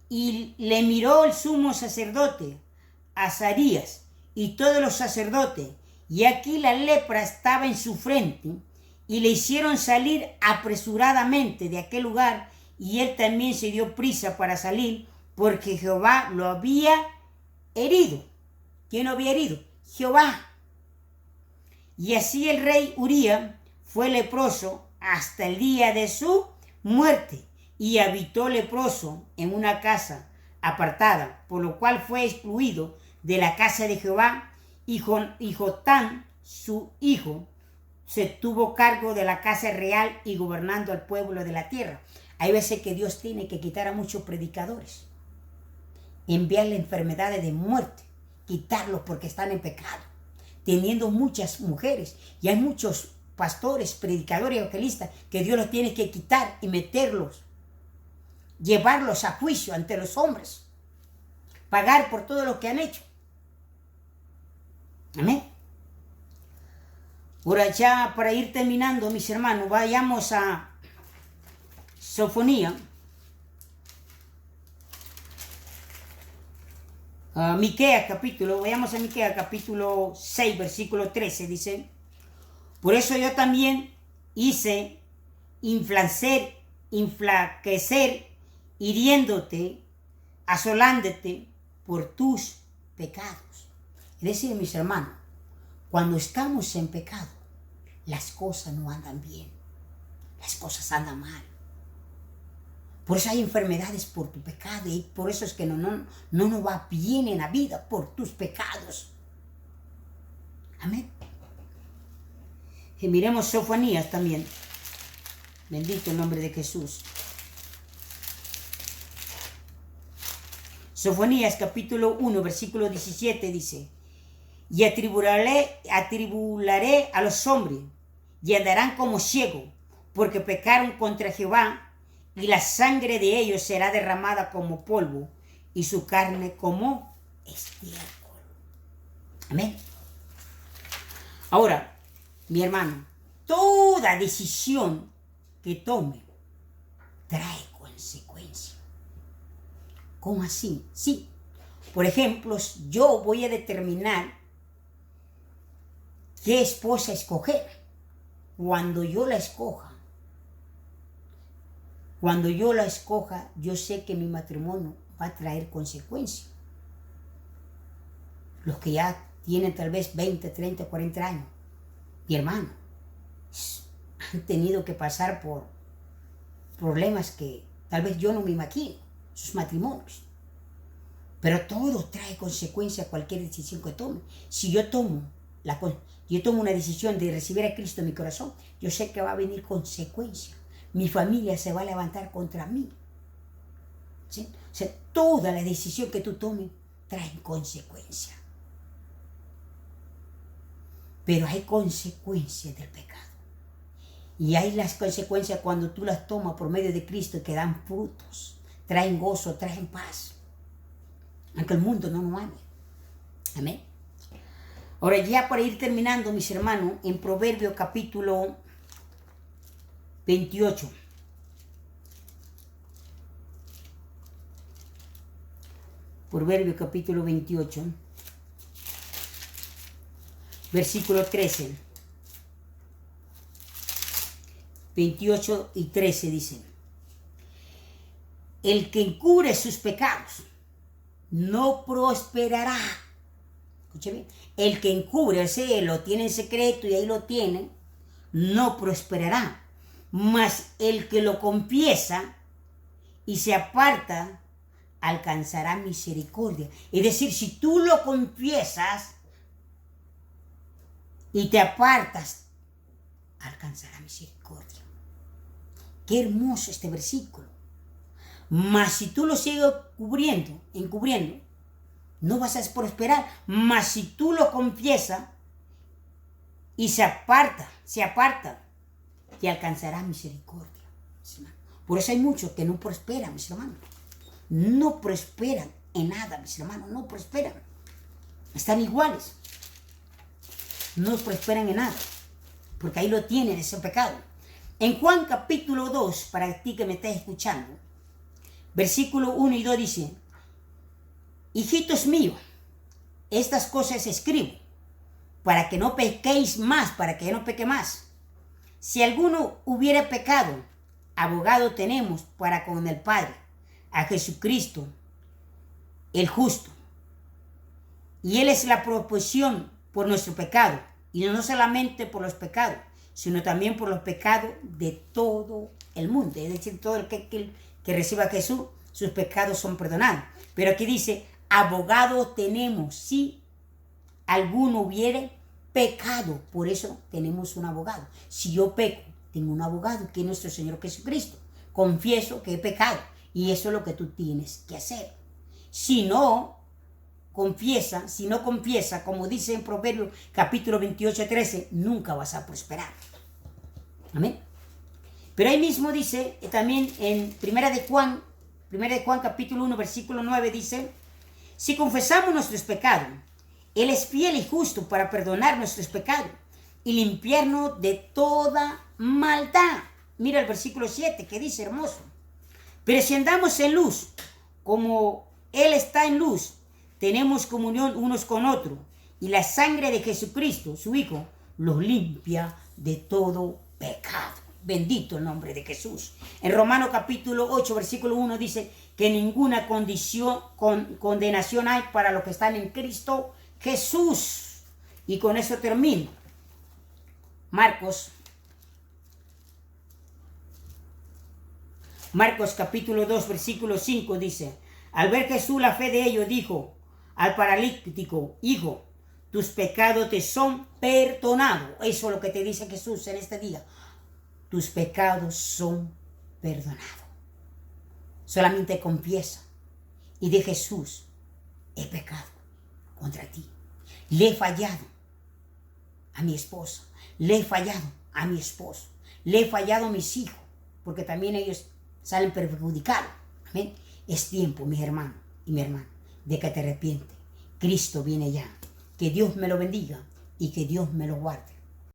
Y le miró el sumo sacerdote Azarías y todos los sacerdotes, y aquí la lepra estaba en su frente, y le hicieron salir apresuradamente de aquel lugar, y él también se dio prisa para salir, porque Jehová lo había herido. ¿Quién lo había herido? Jehová. Y así el rey Uría fue leproso hasta el día de su muerte, y habitó leproso en una casa apartada, por lo cual fue excluido de la casa de Jehová, y Jotam, su hijo, se tuvo cargo de la casa real y gobernando al pueblo de la tierra. Hay veces que Dios tiene que quitar a muchos predicadores, enviarle enfermedades de muerte, quitarlos porque están en pecado, teniendo muchas mujeres, y hay muchos pastores, predicadores, evangelistas, que Dios los tiene que quitar y meterlos, llevarlos a juicio ante los hombres, pagar por todo lo que han hecho. Amén. Ahora, ya para ir terminando, mis hermanos, vayamos a Sofonía, a Miqueas capítulo 6, versículo 13, dice: por eso yo también hice inflaquecer, hiriéndote, asolándote por tus pecados. Es decir, mis hermanos, cuando estamos en pecado, las cosas no andan bien, las cosas andan mal. Por eso hay enfermedades por tu pecado y por eso es que no nos va bien en la vida por tus pecados. Amén. Y miremos Sofonías también. Bendito el nombre de Jesús. Sofonías capítulo 1, versículo 17 dice: y atribularé a los hombres, y andarán como ciegos, porque pecaron contra Jehová, y la sangre de ellos será derramada como polvo, y su carne como estiércol. Amén. Ahora, mi hermano, toda decisión que tome trae consecuencias. ¿Cómo así? Sí. Por ejemplo, yo voy a determinar qué esposa escoger. Cuando yo la escoja, yo sé que mi matrimonio va a traer consecuencias. Los que ya tienen tal vez 20, 30, 40 años, mi hermano, han tenido que pasar por problemas que tal vez yo no me imagino, sus matrimonios. Pero todo trae consecuencias, cualquier decisión que tome. Si yo tomo una decisión de recibir a Cristo en mi corazón, yo sé que va a venir consecuencia. Mi familia se va a levantar contra mí. ¿Sí? O sea, toda la decisión que tú tomes trae consecuencia. Pero hay consecuencias del pecado. Y hay las consecuencias cuando tú las tomas por medio de Cristo que dan frutos, traen gozo, traen paz. Aunque el mundo no nos ame. Amén. Ahora ya para ir terminando, mis hermanos, en Proverbios capítulo 28. Proverbios capítulo 28. Versículo 13. 28 y 13 dice: el que encubre sus pecados no prosperará. Escuche bien. El que encubre, lo tiene en secreto y ahí lo tiene, no prosperará. Mas el que lo confiesa y se aparta, alcanzará misericordia. Es decir, si tú lo confiesas y te apartas, alcanzará misericordia. Qué hermoso este versículo. Mas si tú lo sigues encubriendo, no vas a prosperar. Mas si tú lo confiesas y se aparta, te alcanzará misericordia. Por eso hay muchos que no prosperan, mis hermanos. No prosperan en nada, mis hermanos, no prosperan. Están iguales. No prosperan en nada, porque ahí lo tienen, ese pecado. En Juan capítulo 2, para ti que me estás escuchando, versículo 1 y 2 dice: hijitos míos, estas cosas escribo, para que no pequéis más, para que no peque más. Si alguno hubiera pecado, abogado tenemos para con el Padre, a Jesucristo, el justo. Y Él es la proposición por nuestro pecado, y no solamente por los pecados, sino también por los pecados de todo el mundo. Es decir, todo el que reciba a Jesús, sus pecados son perdonados. Pero aquí dice: abogado tenemos, si alguno hubiere pecado. Por eso tenemos un abogado. Si yo peco, tengo un abogado, que es nuestro Señor Jesucristo. Confieso que he pecado, y eso es lo que tú tienes que hacer. Si no confiesa, como dice en Proverbios capítulo 28, 13, nunca vas a prosperar. Amén. Pero ahí mismo dice, también en Primera de Juan capítulo 1, versículo 9, dice: si confesamos nuestros pecados, Él es fiel y justo para perdonar nuestros pecados y limpiarnos de toda maldad. Mira el versículo 7 que dice, hermoso: pero si andamos en luz, como Él está en luz, tenemos comunión unos con otros, y la sangre de Jesucristo, su Hijo, los limpia de todo pecado. Bendito el nombre de Jesús. En Romanos capítulo 8, versículo 1 dice que ninguna condenación hay para los que están en Cristo Jesús. Y con eso termino. Marcos capítulo 2, versículo 5 dice, al ver Jesús la fe de ellos, dijo al paralítico, hijo, tus pecados te son perdonados. Eso es lo que te dice Jesús en este día. Tus pecados son perdonados. Solamente confiesa y de Jesús, he pecado contra ti. Le he fallado a mi esposa. Le he fallado a mi esposo. Le he fallado a mis hijos, porque también ellos salen perjudicados. Amén. Es tiempo, mis hermanos y mi hermana, de que te arrepientes. Cristo viene ya. Que Dios me lo bendiga y que Dios me lo guarde.